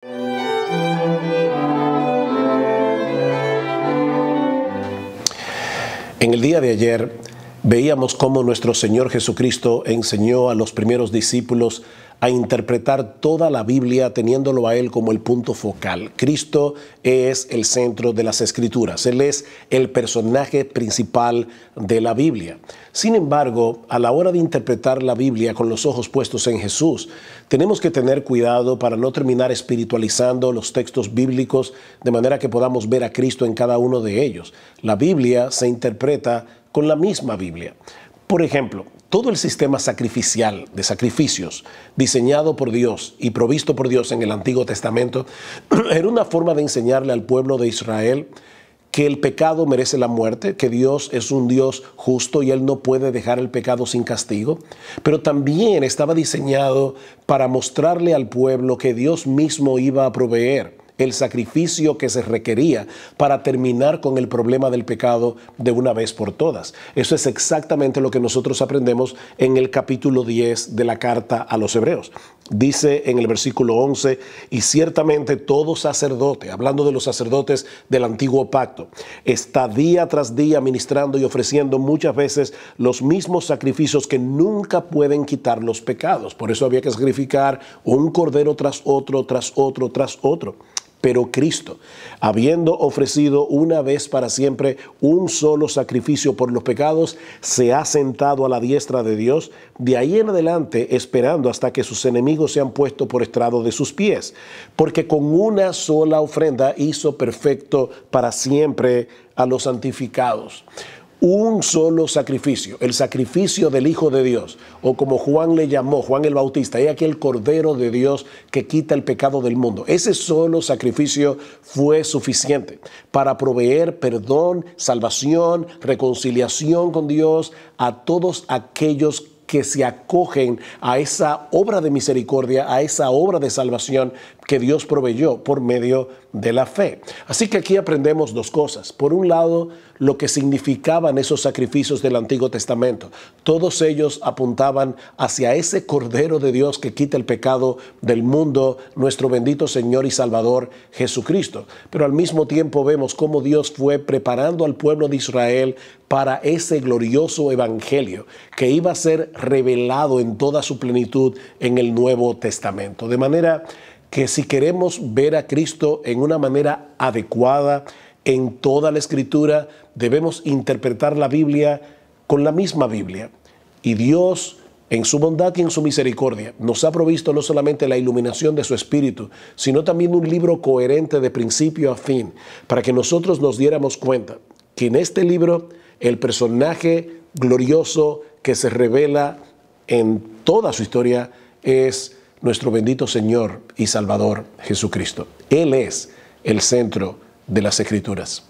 En el día de ayer veíamos cómo nuestro Señor Jesucristo enseñó a los primeros discípulos a interpretar toda la Biblia teniéndolo a Él como el punto focal. Cristo es el centro de las Escrituras. Él es el personaje principal de la Biblia. Sin embargo, a la hora de interpretar la Biblia con los ojos puestos en Jesús, tenemos que tener cuidado para no terminar espiritualizando los textos bíblicos de manera que podamos ver a Cristo en cada uno de ellos. La Biblia se interpreta con la misma Biblia. Por ejemplo, todo el sistema sacrificial de sacrificios diseñado por Dios y provisto por Dios en el Antiguo Testamento era una forma de enseñarle al pueblo de Israel que el pecado merece la muerte, que Dios es un Dios justo y Él no puede dejar el pecado sin castigo, pero también estaba diseñado para mostrarle al pueblo que Dios mismo iba a proveer el sacrificio que se requería para terminar con el problema del pecado de una vez por todas. Eso es exactamente lo que nosotros aprendemos en el capítulo 10 de la carta a los Hebreos. Dice en el versículo 11, y ciertamente todo sacerdote, hablando de los sacerdotes del antiguo pacto, está día tras día ministrando y ofreciendo muchas veces los mismos sacrificios que nunca pueden quitar los pecados. Por eso había que sacrificar un cordero tras otro, tras otro, tras otro. Pero Cristo, habiendo ofrecido una vez para siempre un solo sacrificio por los pecados, se ha sentado a la diestra de Dios, de ahí en adelante esperando hasta que sus enemigos sean puestos por estrado de sus pies. Porque con una sola ofrenda hizo perfecto para siempre a los santificados. Un solo sacrificio, el sacrificio del Hijo de Dios, o como Juan le llamó, Juan el Bautista, es aquel Cordero de Dios que quita el pecado del mundo. Ese solo sacrificio fue suficiente para proveer perdón, salvación, reconciliación con Dios a todos aquellos que se acogen a esa obra de misericordia, a esa obra de salvación que Dios proveyó por medio de la fe. Así que aquí aprendemos dos cosas. Por un lado, lo que significaban esos sacrificios del Antiguo Testamento. Todos ellos apuntaban hacia ese Cordero de Dios que quita el pecado del mundo, nuestro bendito Señor y Salvador Jesucristo. Pero al mismo tiempo vemos cómo Dios fue preparando al pueblo de Israel para ese glorioso evangelio que iba a ser revelado en toda su plenitud en el Nuevo Testamento. De manera que si queremos ver a Cristo en una manera adecuada en toda la Escritura, debemos interpretar la Biblia con la misma Biblia. Y Dios, en su bondad y en su misericordia, nos ha provisto no solamente la iluminación de su Espíritu, sino también un libro coherente de principio a fin, para que nosotros nos diéramos cuenta que en este libro el personaje glorioso que se revela en toda su historia es nuestro bendito Señor y Salvador Jesucristo. Él es el centro de las Escrituras.